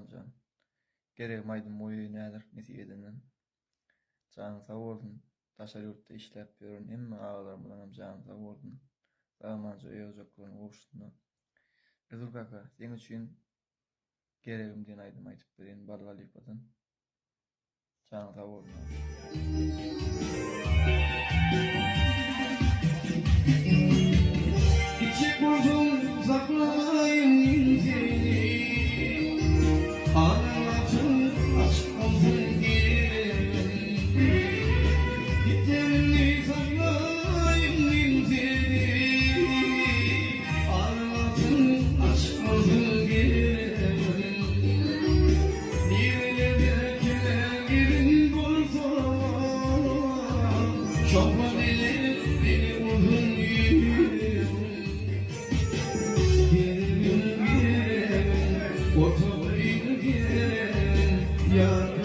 Can. Geregim aydın moyu nädir nesip edenden. Canı sağ bolsun. Taşar yurtda işläp ýörün hemme agalarymyzdan canı sağ bolsun. Zamanca öýüjeklerini gowuşdyna. Resul kaka, seň üçin geregim diýen aydym aýtyp berýän Bargalypadan. Canı sağ bolsun. İçi bozun saklamayın seni. Anlatın aşk olsun diye. Gittiğini saklayın seni. Anlatın aşk olsun diye. Nerelere girin bulsam. Çok mu bilir beni uzun yürüyor. Otoydu gel, ya